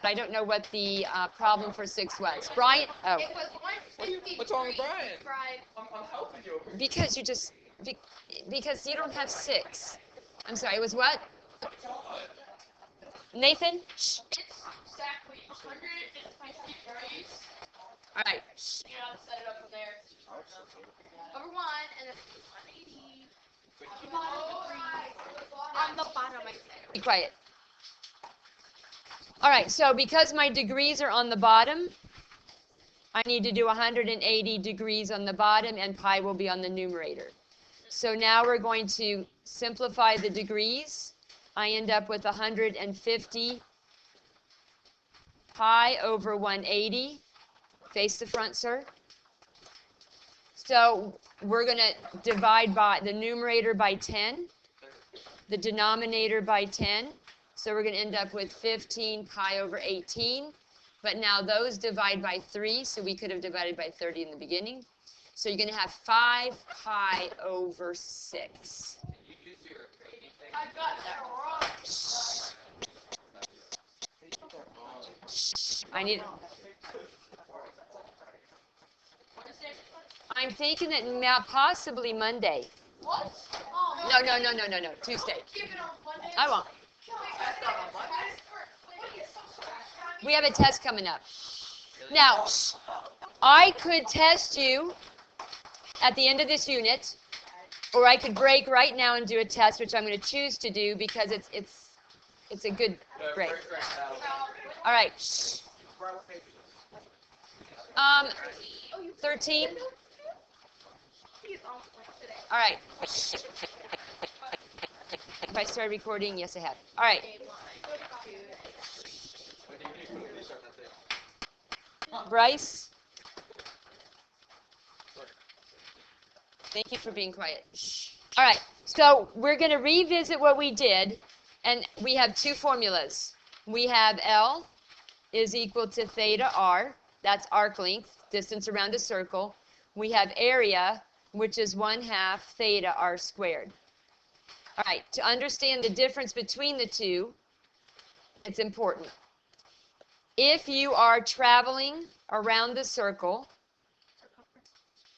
I don't know what the problem for 6 was. Brian? Oh. What's wrong with Brian? I'm helping you. Because you just, because you don't have 6. I'm sorry, it was what? Nathan? Shh. Exactly 150 degrees. All right. You know how to set it up from there. Over 1, and then 180. On the bottom, I said. Be quiet. All right, so because my degrees are on the bottom, I need to do 180 degrees on the bottom, and pi will be on the numerator. So now we're going to simplify the degrees. I end up with 150 pi over 180. Face the front, sir. So we're going to divide by the numerator by 10, the denominator by 10. So we're going to end up with 15 pi over 18. But now those divide by 3, so we could have divided by 30 in the beginning. So you're going to have 5 pi over 6. I got that wrong. I need. I'm thinking that possibly Monday. What? No. Tuesday. Keep it on Monday. I won't. We have a test coming up. Now, I could test you at the end of this unit, or I could break right now and do a test, which I'm going to choose to do because it's a good break. All right. 13. All right. If I started recording, yes, I have. All right. Bryce. Thank you for being quiet. All right. So we're going to revisit what we did, and we have 2 formulas. We have L is equal to theta r. That's arc length, distance around a circle. We have area, which is 1/2 theta r squared. All right, to understand the difference between the two, it's important. If you are traveling around the circle,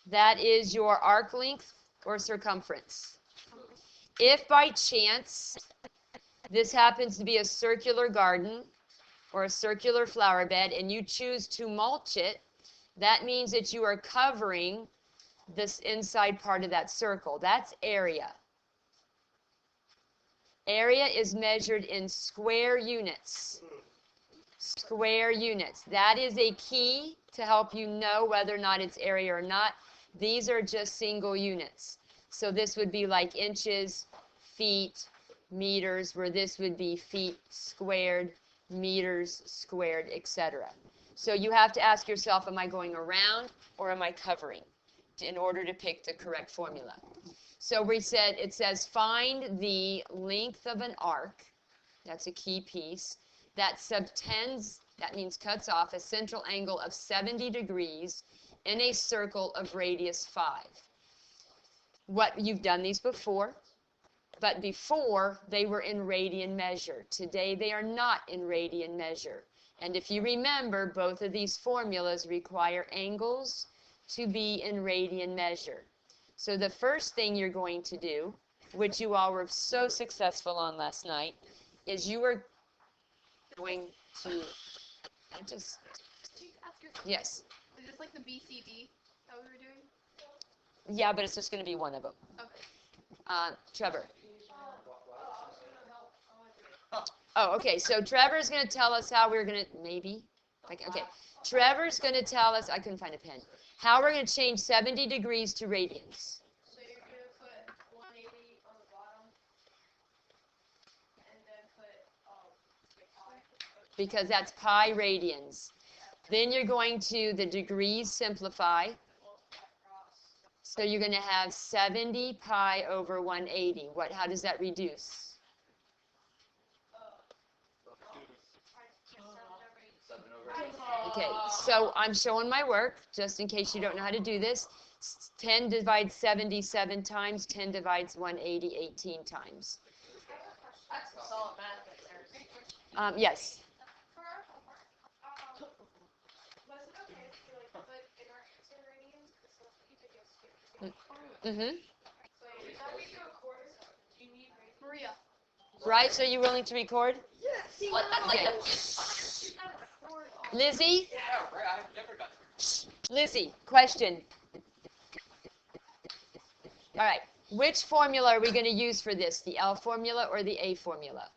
that is your arc length or circumference. If by chance this happens to be a circular garden or a circular flower bed and you choose to mulch it, that means that you are covering this inside part of that circle. That's area. Area is measured in square units. Square units. That is a key to help you know whether or not it's area or not. These are just single units. So this would be like inches, feet, meters, where this would be feet squared, meters squared, etc. So you have to ask yourself, am I going around or am I covering in order to pick the correct formula? So it says find the length of an arc. That's a key piece. That subtends, that means cuts off, a central angle of 70 degrees in a circle of radius 5. You've done these before, but before they were in radian measure. Today they are not in radian measure. And if you remember, both of these formulas require angles to be in radian measure. So the first thing you're going to do, which you all were so successful on last night, is you are going to yes. Is this like the BCD that we were doing? Yeah, but it's just going to be one of them. Okay. Trevor. Oh, okay. So Trevor's going to tell us how we're going to, maybe. Okay. Trevor's going to tell us, I couldn't find a pen, how we're going to change 70 degrees to radians. So you're going to put 180 on the bottom, and then put pi. Because that's pi radians. Then you're going to the degrees simplify. So you're going to have 70 pi over 180. How does that reduce? Okay, so I'm showing my work, just in case you don't know how to do this. 10 divides 70 7 times, 10 divides 180 18 times. That's solid math. Yes. Mm-hmm. Maria. Bryce, are you willing to record? What? Okay. Lizzie? Yeah, right. I've never done it. Lizzie, question. All right. Which formula are we going to use for this? The L formula or the A formula?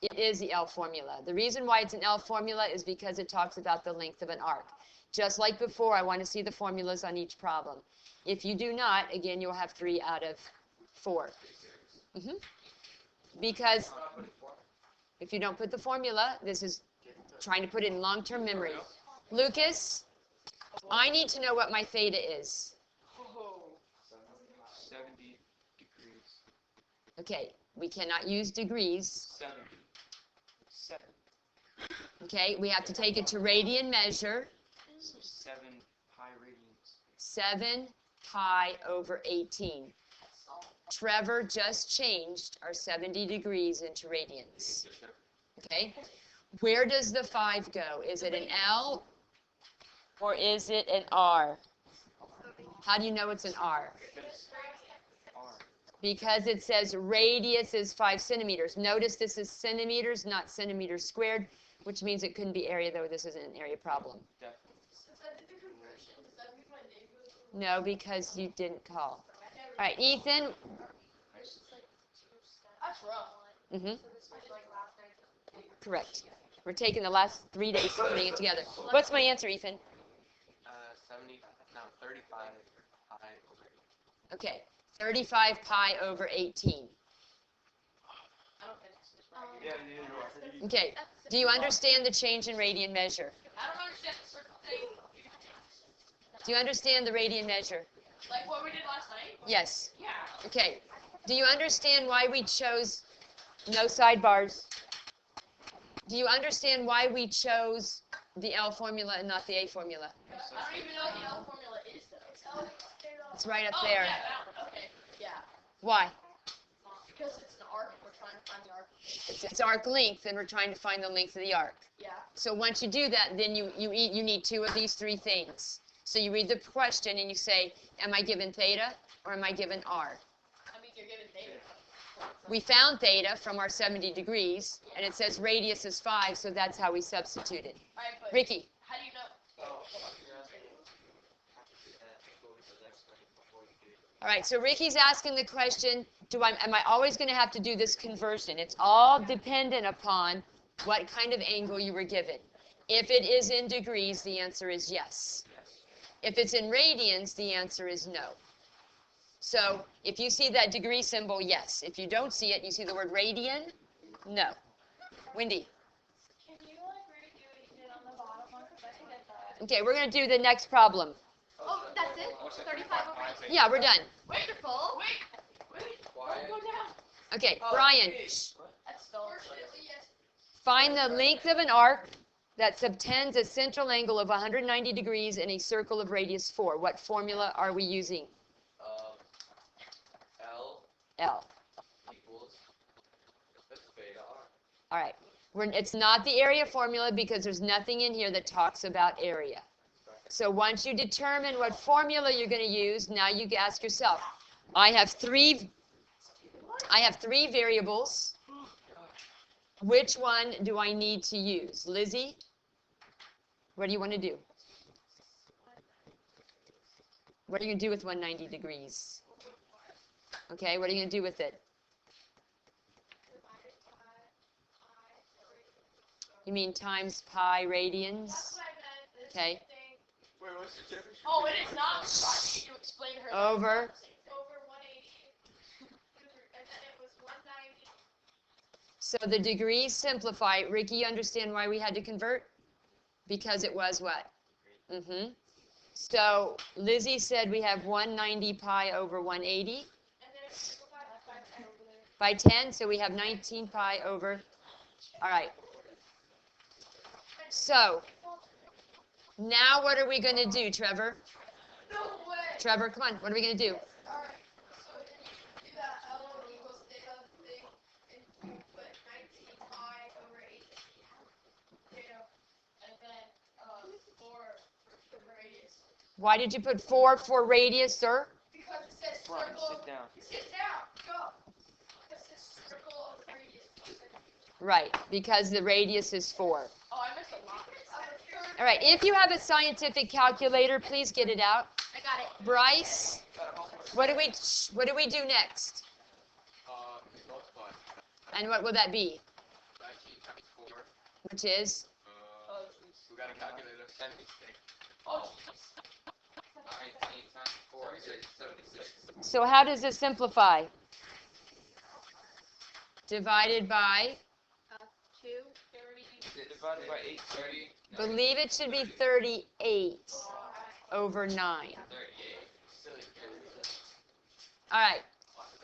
It is the L formula. The reason why it's an L formula is because it talks about the length of an arc. Just like before, I want to see the formulas on each problem. If you do not, again, you'll have 3 out of 4. Because if you don't put the formula, this is trying to put it in long-term memory. Lucas, I need to know what my theta is. 70 degrees. Okay, we cannot use degrees. 7. Okay, we have to take it to radian measure. So 7 pi radians. 7 pi over 18. Trevor just changed our 70 degrees into radians. Okay, where does the 5 go? Is it an L or is it an R? How do you know it's an R? Because it says radius is 5 centimeters. Notice this is centimeters, not centimeters squared, which means it couldn't be area, though this isn't an area problem. No, because you didn't call. All right, Ethan. That's rough. Mm-hmm. Correct. We're taking the last 3 days putting it together. What's my answer, Ethan? 35 pi over 8. Okay, 35 pi over 18. Okay, do you understand the change in radian measure? I don't understand the circle thing. Do you understand the radian measure? Like what we did last night? Yes. Yeah. Okay, do you understand why we chose no sidebars? Do you understand why we chose the L formula and not the A formula? I don't even know what the L formula is, though. It's right up Oh, there. yeah, that one. Okay, yeah. Why? Because it's an arc, we're trying to find the arc. It's arc length, and we're trying to find the length of the arc. Yeah. So once you do that, then you need 2 of these 3 things. So you read the question and you say, am I given theta or am I given R? I mean, you're given theta. We found theta from our 70 degrees, and it says radius is 5, so that's how we substituted. All right, but Ricky. how do you know? All right, so Ricky's asking the question, am I always going to have to do this conversion? It's all dependent upon what kind of angle you were given. If it is in degrees, the answer is yes. If it's in radians, the answer is no. So if you see that degree symbol, yes. If you don't see it and you see the word radian, no. Wendy. Can you, redo it on the bottom one? Because I didn't get that. Okay, we're going to do the next problem. Oh, that's it? 35 over 18? Yeah, we're done. Wonderful. Wait. Don't go down. Okay, Brian, That's still. find the length of an arc that subtends a central angle of 190 degrees in a circle of radius 4. What formula are we using? L. Equals beta R. All right. It's not the area formula because there's nothing in here that talks about area. So once you determine what formula you're going to use, now you ask yourself, I have three variables. Which one do I need to use? Lizzie, what do you want to do? What are you going to do with 190 degrees? Okay, what are you going to do with it? You mean times pi radians? Okay. Wait, what's the difference? Oh, it is not. You explain to her. Over. Over 180. And then it was 190. So the degrees simplify. Ricky, you understand why we had to convert? Because it was what? So Lizzie said we have 190 pi over 180. And then it's simplified by 10, so we have 19 pi over. All right. So now what are we going to do, Trevor? No way. Trevor, come on. What are we going to do? All right. So then you do that L equals theta thing and you put 19 pi over 8 theta. And then 4 for the radius. Why did you put 4 for radius, sir? Because it says Brian, circle. sit down. Sit down. Go. It says circle of radius. Right, because the radius is 4. Oh, I missed a lot. All right, if you have a scientific calculator, please get it out. I got it. Bryce, what do we do next? Multiply. And what will that be? 19 times 4. Which is? We got a calculator. Oh, 19 times 4 is 76. So how does it simplify? Divided by? 2, 30. Is it divided by 8, 30? No, Believe it should be 38 over 9. 38. Silly. All right.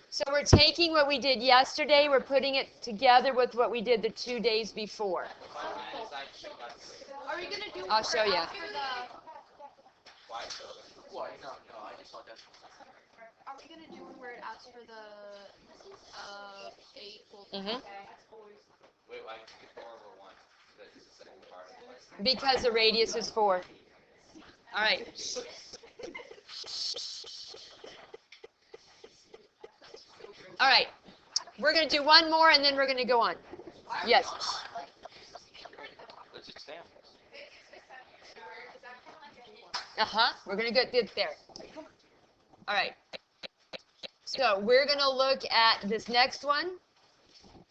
So we're taking what we did yesterday, we're putting it together with what we did the 2 days before. Are we gonna do? I'll show you. After the, Why? No, I just thought that. are we gonna do one where it asks for the 8 equals? Mhm. Wait, why did you get 4 over 1? That's the second part. Because the radius is 4. All right. All right. We're going to do one more and then we're going to go on. Yes. Let's just stand. Uh-huh. We're going to get there. All right. So we're going to look at this next one.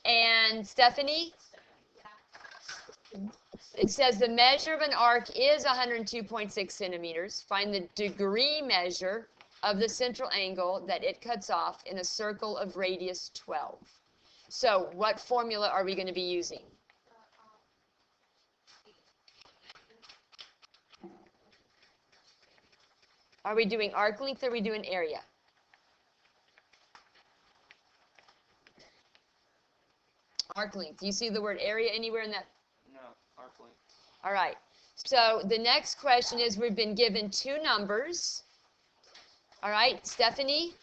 And Stephanie, it says the measure of an arc is 102.6 centimeters. Find the degree measure of the central angle that it cuts off in a circle of radius 12. So what formula are we going to be using? Are we doing arc length or are we doing area? Arc length. Do you see the word area anywhere in that? No, arc length. All right. So the next question is we've been given 2 numbers. All right, Stephanie,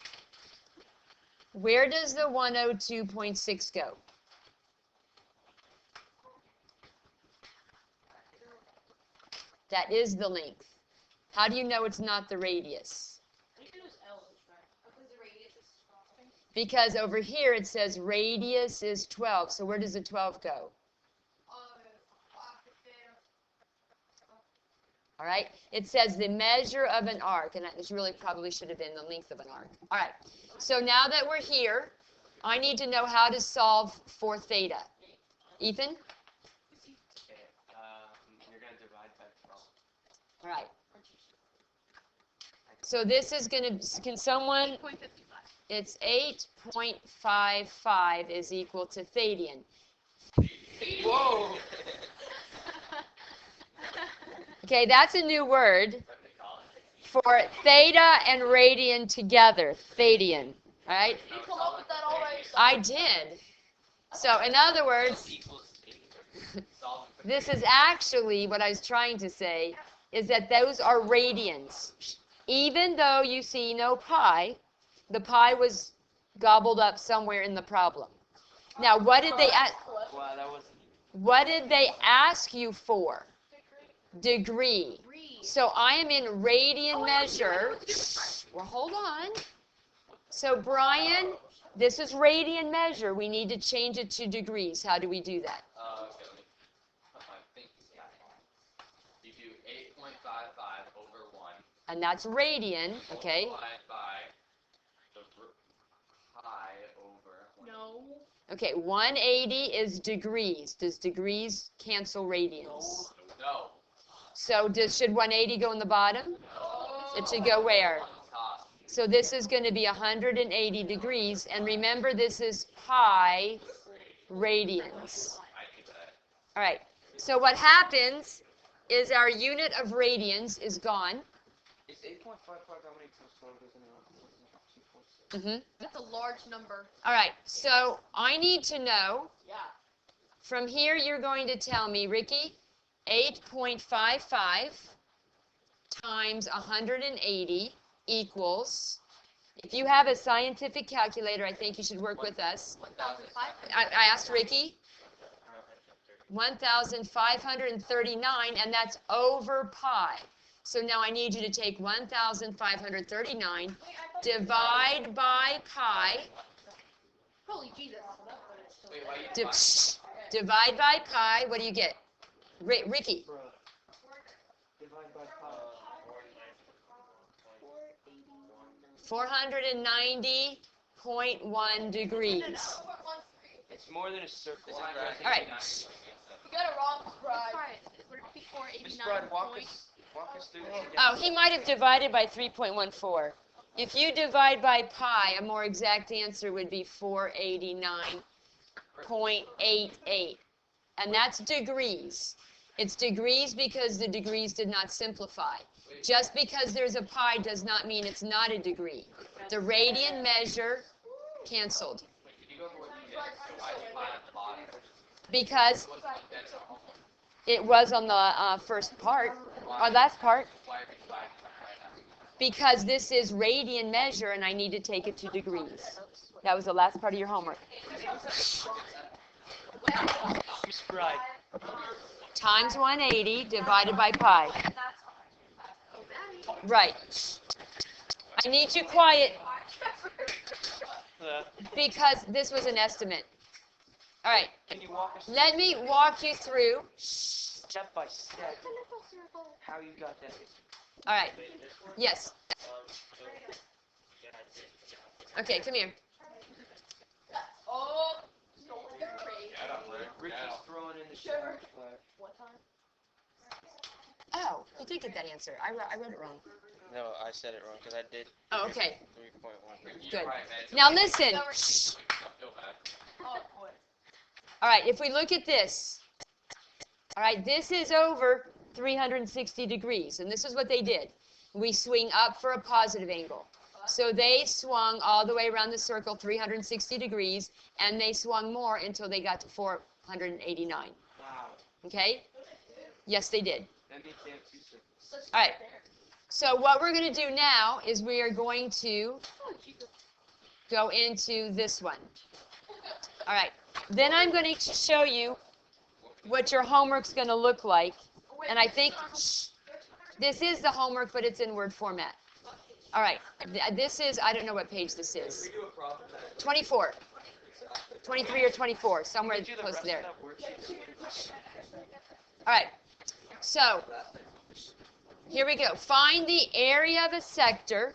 where does the 102.6 go? That is the length. How do you know it's not the radius? Because over here it says radius is 12. So where does the 12 go? All right. It says the measure of an arc, and this really probably should have been the length of an arc. All right. So now that we're here, I need to know how to solve for theta. Ethan? Okay, you're going to divide by 12. All right. So this is going to, can someone, 8.55. it's 8.55 is equal to thadian. Whoa! Okay, that's a new word for theta and radian together, thadian. All right? You come up with that already. I did. So in other words, this is actually what I was trying to say is that those are radians. Even though you see no pi, the pi was gobbled up somewhere in the problem. Now, what did they Wow, that was. what did they ask you for? Degree. So I am in radian measure. Well, hold on. So Brian, this is radian measure. We need to change it to degrees. How do we do that? Okay, let me put my thinking cap on. You do 8.55 over 1. And that's radian, okay? Multiplied by the pi over 1. No. Okay, 180 is degrees. Does degrees cancel radians? No. So should 180 go in the bottom? It should go where? Top. So this is going to be 180 degrees. And remember, this is pi radians. I do that. All right. So what happens is our unit of radians is gone. Is 8.55 how many times 12 goes in That's a large number. All right. So I need to know, Yeah. from here you're going to tell me, Ricky, 8.55 times 180 equals, if you have a scientific calculator, I think you should work with us. 1,500. I asked Ricky, 1,539, and that's over pi. So now I need you to take 1,539, divide by pi, Holy Jesus. Wait, why you divide by pi, what do you get? Ricky, Divide by pi. 490.1 degrees. It's more than a circle. This is All right. You got it wrong, scribe. Miss Brad, walk us through this again. Oh, he might have divided by 3.14. If you divide by pi, a more exact answer would be 489.88. And that's degrees. It's degrees because the degrees did not simplify. Just because there's a pi does not mean it's not a degree. The radian measure canceled. Wait, could you go over what you did? So why did you lie at the bottom? Because What's the that's all? it was on the first part, or last part. Why are you dividing by that? Because this is radian measure and I need to take it to degrees. That was the last part of your homework. Miss Brad. Times 180 divided by pi. Right. I need you quiet because this was an estimate. All right. Can you walk us Let me walk you through. step by step how you got that? All right. Yes. Okay, come here. Oh. Ricky's throwing in the shower flag. Oh, you did get that answer. I wrote it wrong. No, I said it wrong because I did Oh, okay. 3.1. Good. Right, man. Now listen. Don't feel bad. Oh, boy. All right, if we look at this. All right, this is over 360 degrees, and this is what they did. We swing up for a positive angle. So they swung all the way around the circle 360 degrees, and they swung more until they got to 489. Wow. Okay? Yes, they did. That means they have two circles. All right. So what we're going to do now is we are going to go into this one. All right. Then I'm going to show you what your homework's going to look like. And I think this is the homework, but it's in Word format. All right. This is, I don't know what page this is. 24. 23 or 24, somewhere Can you do the close rest there. of that worksheet? All right. So here we go. Find the area of a sector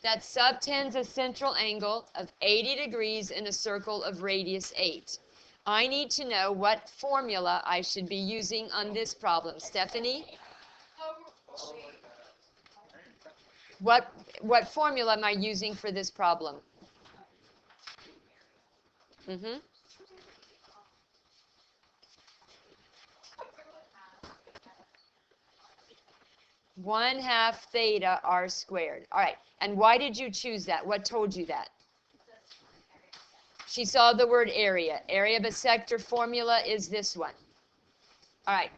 that subtends a central angle of 80 degrees in a circle of radius 8. I need to know what formula I should be using on this problem. Stephanie? What formula am I using for this problem? Mm-hmm. One half theta r squared. All right. And why did you choose that? What told you that? She saw the word area. Area of a sector formula is this one. All right.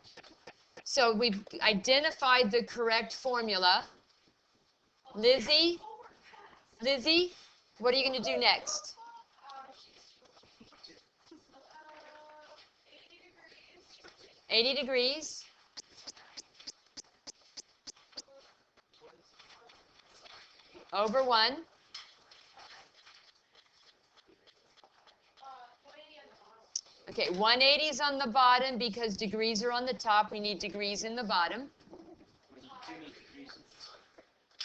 So we've identified the correct formula. Lizzie, what are you going to do next? 80 degrees. Over 1. Okay, 180 is on the bottom because degrees are on the top. We need degrees in the bottom. We do need degrees.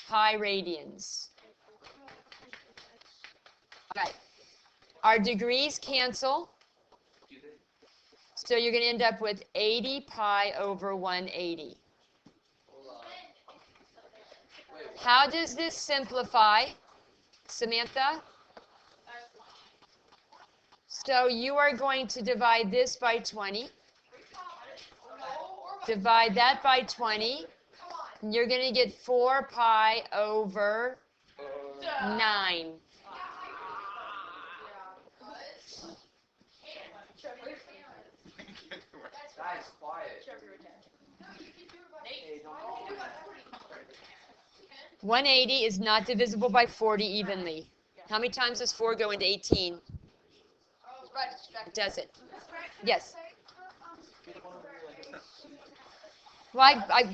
Pi radians. All right. Our degrees cancel. Do they? So you're going to end up with 80 pi over 180. How does this simplify, Samantha? So you are going to divide this by 20. Divide that by 20. And you're going to get 4 pi over 9. Guys, quiet. Hey, don't 180 is not divisible by 40 evenly. How many times does 4 go into 18? It doesn't. Yes.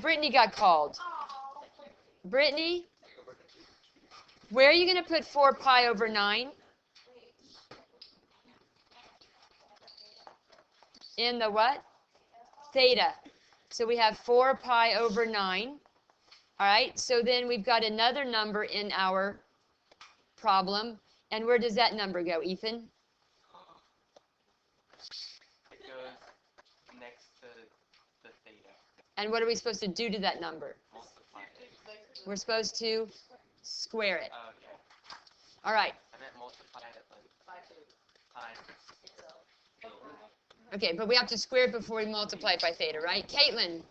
Brittany got called. Brittany, where are you going to put 4 pi over 9? In the what? Theta. So we have 4 pi over 9. All right, so then we've got another number in our problem. And where does that number go, Ethan? It goes next to the theta. And what are we supposed to do to that number? Multiply it. We're supposed to square it. Oh, okay. All right. I meant multiply it like times. Okay, but we have to square it before we multiply it by theta, right? Caitlin,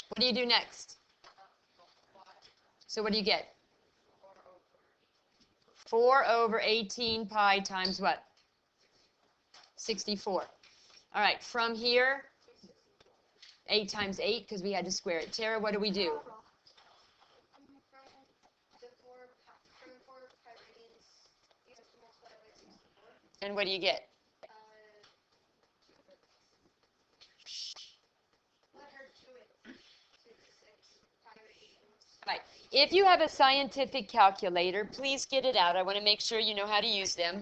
what do you do next? So what do you get? 4 over 18 pi times what? 64. All right, from here, 8 times 8, because we had to square it. Tara, what do we do? And what do you get? Right. If you have a scientific calculator, please get it out. I want to make sure you know how to use them.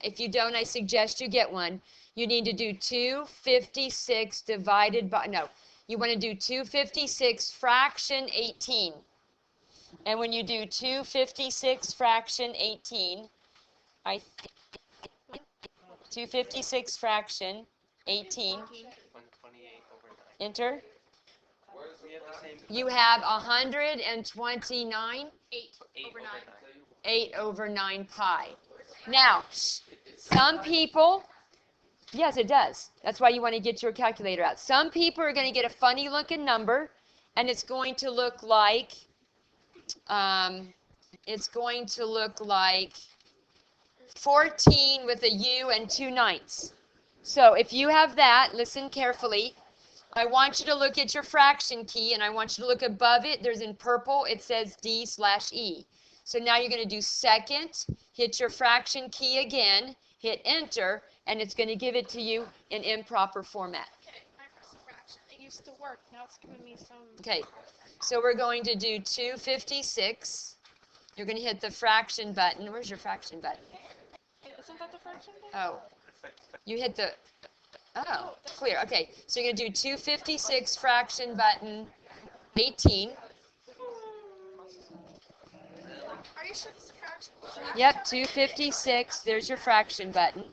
If you don't, I suggest you get one. You need to do 256 divided by, no, you want to do 256 fraction 18. And when you do 256 fraction 18, 256 fraction 18, 128 over 9. enter. We have the same. You have 129, 8 over 9. 8 over 9 pi. Now, some people, yes, it does. That's why you want to get your calculator out. Some people are going to get a funny looking number, and it's going to look like, 14 with a U and 2 ninths. So if you have that, listen carefully. I want you to look at your fraction key, and I want you to look above it. There's in purple, it says D/E. So now you're going to do second, hit your fraction key again, hit enter, and it's going to give it to you in improper format. Okay, my first fraction. It used to work. Now it's giving me some. Okay, so we're going to do 256. You're going to hit the fraction button. Where's your fraction button? Isn't that the fraction thing? Oh, you hit the, oh, clear. Okay, so you're going to do 256 fraction button 18. Are you sure it's a fraction? Yep, 256. There's your fraction button.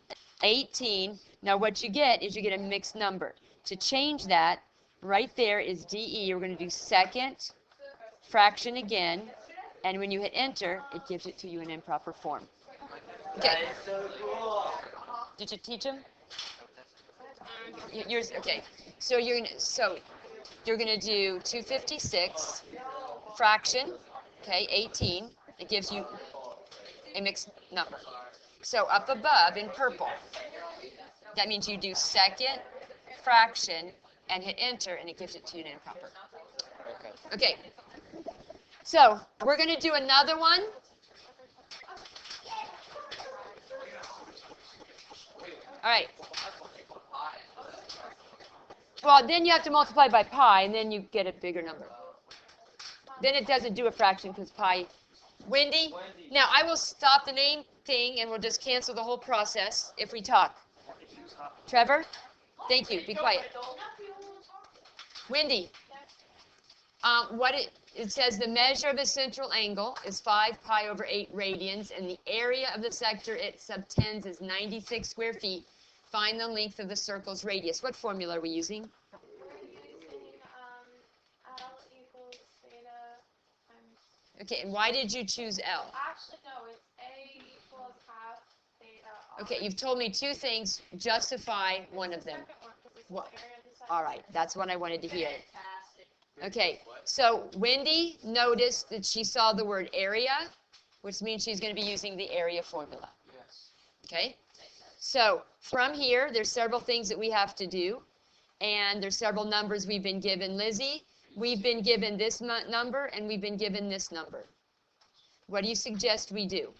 18. Now what you get is you get a mixed number. To change that, right there is DE. We're going to do second fraction again. And when you hit enter, it gives it to you in improper form. Okay. Did you teach them? Yours. Okay. So you're gonna do 256 fraction. Okay, 18. It gives you a mixed number. So up above in purple, that means you do second fraction and hit enter, and it gives it to you in improper. Okay. So we're going to do another one. All right. Well, then you have to multiply by pi, and then you get a bigger number. Then it doesn't do a fraction because pi. Wendy? Now, I will stop the name thing, and we'll just cancel the whole process if we talk. Trevor? Thank you. Be quiet. Wendy? It says the measure of a central angle is 5 pi over 8 radians, and the area of the sector it subtends is 96 square feet. Find the length of the circle's radius. What formula are we using? We're using L equals theta times. Okay, and why did you choose L? Actually, no, it's A equals half theta. Okay, you've told me two things. Justify one of them. Second one, 'cause it's What? the area of the sector. All right, that's what I wanted to hear. Okay, so Wendy noticed that she saw the word area, which means she's going to be using the area formula. Yes. Okay, so from here, there's several things that we have to do, and there's several numbers we've been given. Lizzie, we've been given this number, and we've been given this number. What do you suggest we do?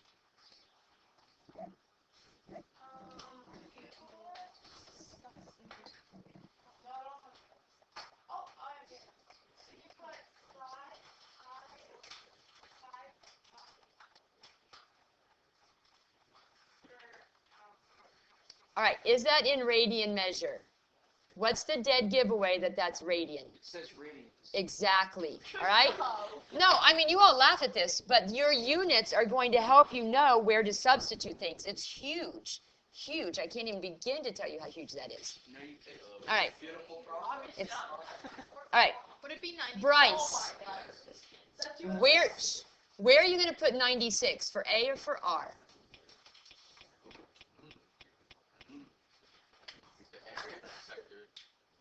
All right, is that in radian measure? What's the dead giveaway that that's radian? It says radians. Exactly, all right? No, I mean, you all laugh at this, but your units are going to help you know where to substitute things. It's huge, huge. I can't even begin to tell you how huge that is. All right. It's, all right, Would it be 90? Bryce, where are you going to put 96, for A or for R?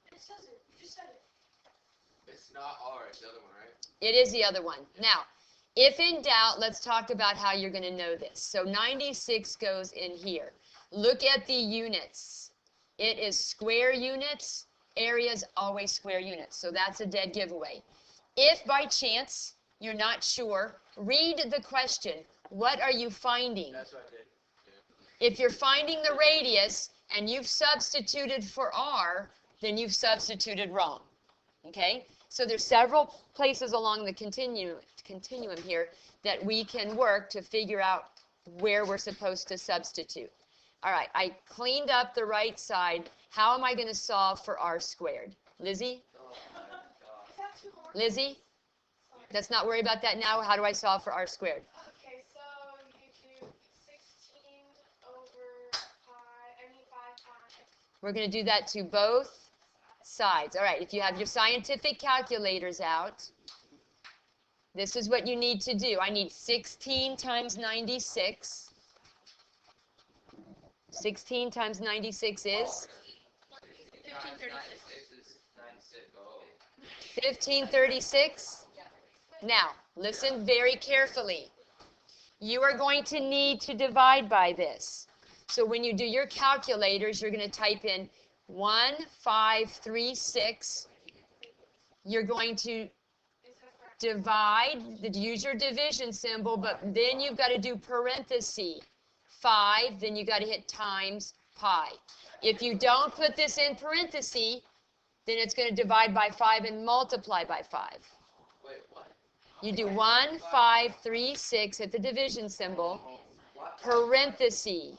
It says it. You just said it. It's not R, it's the other one, right? It is the other one. Now, if in doubt, let's talk about how you're going to know this. So 96 goes in here. Look at the units. It is square units. Area's always square units. So that's a dead giveaway. If by chance you're not sure, read the question. What are you finding? That's what I did. If you're finding the radius and you've substituted for R, then you've substituted wrong. Okay? So there's several places along the continuum here that we can work to figure out where we're supposed to substitute. All right, I cleaned up the right side. How am I going to solve for R squared? Lizzie? Is that too hard? Lizzie? Let's not worry about that now. How do I solve for R squared? Okay, so you do 16 over pi, 5 pi. We're going to do that to both sides. All right, if you have your scientific calculators out, this is what you need to do. I need 16 times 96. 16 times 96 is? 1536. Now, listen very carefully. You are going to need to divide by this. So when you do your calculators, you're going to type in 1536. You're going to divide, use your division symbol, but then you've got to do parentheses. 5, then you got to hit times pi. If you don't put this in parentheses, then it's going to divide by 5 and multiply by 5. Wait, what? You do 1536 at the division symbol, parentheses,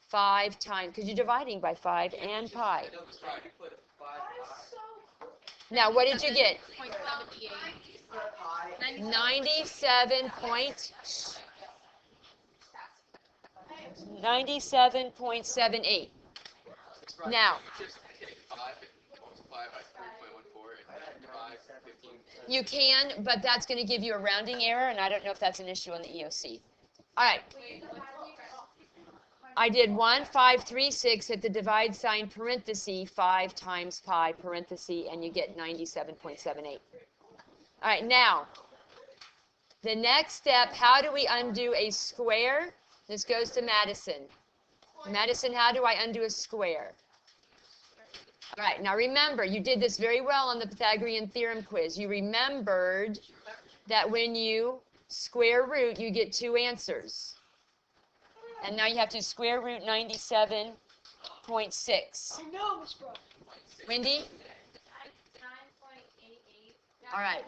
5 times, because you're dividing by 5 and pi. Now, what did you get? 97.78. Now, you can, but that's going to give you a rounding error, and I don't know if that's an issue on the EOC. All right. I did 1536 at the divide sign parenthesis 5 times pi parenthesis, and you get 97.78. All right, now, the next step, how do we undo a square? This goes to Madison. Madison, how do I undo a square? All right, now remember, you did this very well on the Pythagorean theorem quiz. You remembered that when you square root, you get 2 answers. And now you have to square root 97.6. I know, Miss Brooke. Wendy? 9.88. All right.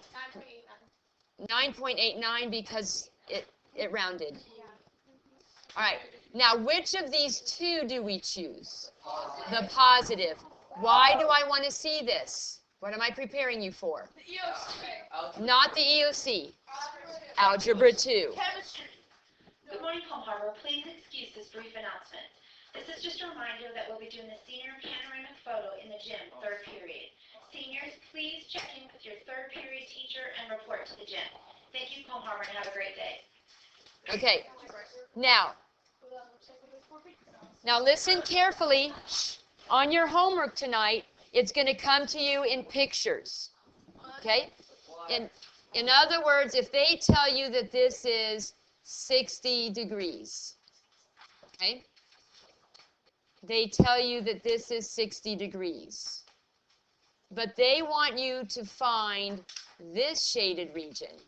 9.89. 9.89 because it rounded. All right. Now, which of these two do we choose? The positive. Why do I want to see this? What am I preparing you for? The EOC. Not the EOC. Algebra 2. Chemistry. Good morning, Palm Harbor. Please excuse this brief announcement. This is just a reminder that we'll be doing the senior panoramic photo in the gym, 3rd period. Seniors, please check in with your 3rd period teacher and report to the gym. Thank you, Palm Harbor, and have a great day. Okay. Now listen carefully. On your homework tonight, it's going to come to you in pictures. Okay? In other words, if they tell you that this is 60 degrees, okay? They tell you that this is 60 degrees. But they want you to find this shaded region.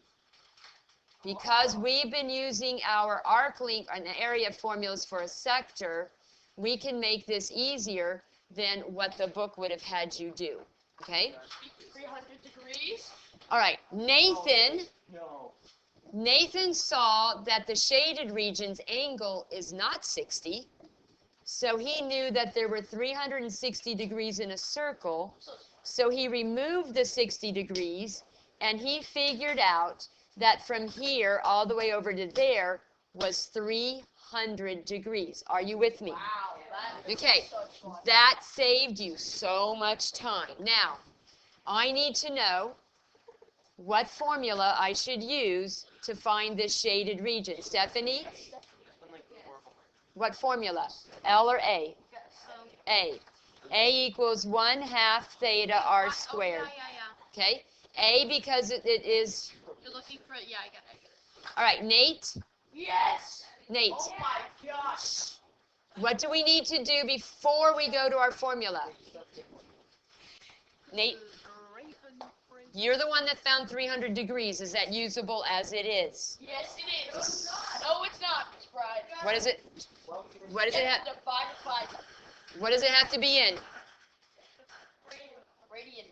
Because we've been using our arc length and area formulas for a sector, we can make this easier than what the book would have had you do. Okay? 300 degrees. All right. Nathan No. Nathan saw that the shaded region's angle is not 60. So he knew that there were 360 degrees in a circle, so he removed the 60 degrees, and he figured out that from here all the way over to there was 300 degrees. Are you with me? Wow, that is Okay, such fun. that saved you so much time. Now, I need to know what formula I should use to find this shaded region. Stephanie, what formula? L or A? A. A equals 1/2 theta r squared. Yeah. Okay? A because it is... You're looking for it. Yeah, I got it. All right, Nate. Yes! Nate, Oh my gosh! what do we need to do before we go to our formula? Nate, you're the one that found 300 degrees. Is that usable as it is? Yes, it is. No, it's not, Miss Bride. What is it? What does it have? Divided by What does it have to be in? radian.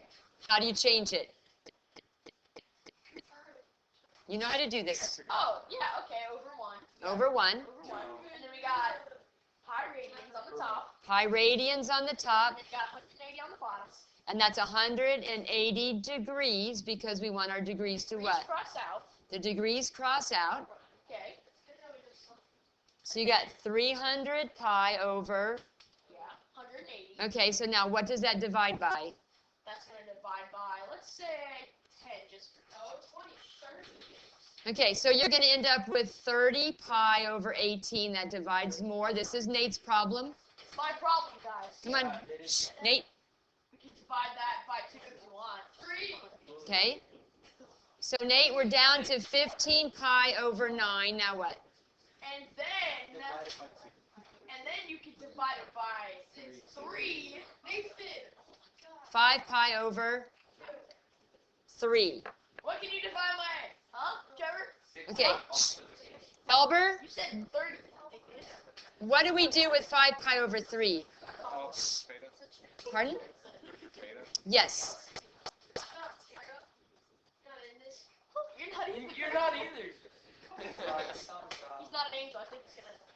How do you change it? You know how to do this. Oh, yeah, okay, over 1. Over 1. Over 1. And then we got pi radians on the top. Pi radians on the top. And then we got 180 on the bottom. And that's 180 degrees because we want our degrees to what? Cross out. The degrees cross out. Okay. So you got 300 pi over. Yeah, 180. Okay, so now what does that divide by? That's going to divide by, let's say, 10 just for 20, 30. Okay, so you're going to end up with 30 pi over 18. That divides more. This is Nate's problem. It's my problem, guys. Come on, Shh, Nate. We can divide that by 2 if you want. 3. Okay. So Nate, we're down to 15 pi over 9. Now what? And then you can divide it by 3. Nathan. 5 pi over 3. What can you divide by? Huh, Trevor? Okay. Elber, You said 30. what do we do with 5 pi over 3? Pardon? Yes. You're not either. He's not an angel. I think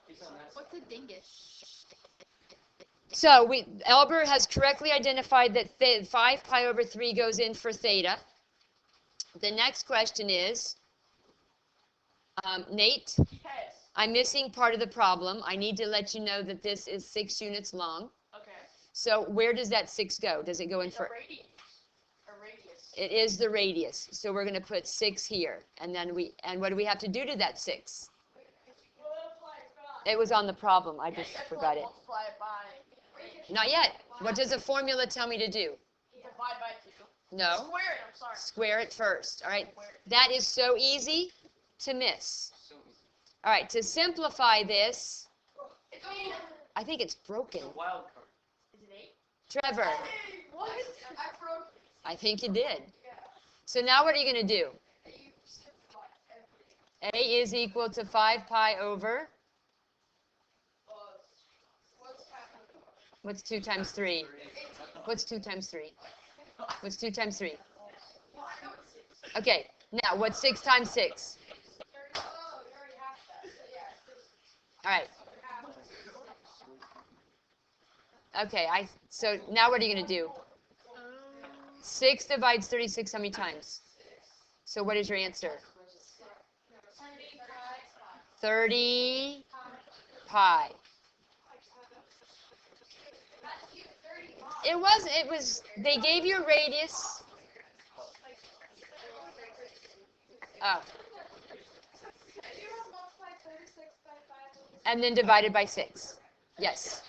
he's gonna. What's a dingus? So Elber has correctly identified that 5 pi over 3 goes in for theta. The next question is, Nate, Yes. I'm missing part of the problem. I need to let you know that this is 6 units long. Okay. So where does that 6 go? Does it go in It's for... a radius. A radius. It is the radius. So we're going to put 6 here. And then what do we have to do to that 6? It was on the problem. I just forgot it. Multiply it by. Not yet. What does the formula tell me to do? Divide by 2. No. Square it. I'm sorry. Square it first. All right. That is so easy to miss. All right. To simplify this, It's 8. I think it's broken. Wild card. Is it 8? Trevor, Hey, what? I broke it. I think you did. Yeah. So now what are you going to do? You simplify everything. A is equal to 5 pi over, What's happening? what's 2 times 3? What's 2 times 3? What's 2 times 3? Well, I know it's 6. Okay, now what's 6 times 6? Oh, you already have that. So, yeah, All right. half. Okay, so now what are you going to do? 6 divides 36 how many times? So what is your answer? 30 pi. It was, they gave you a radius. Oh. And then divided by 6. Yes.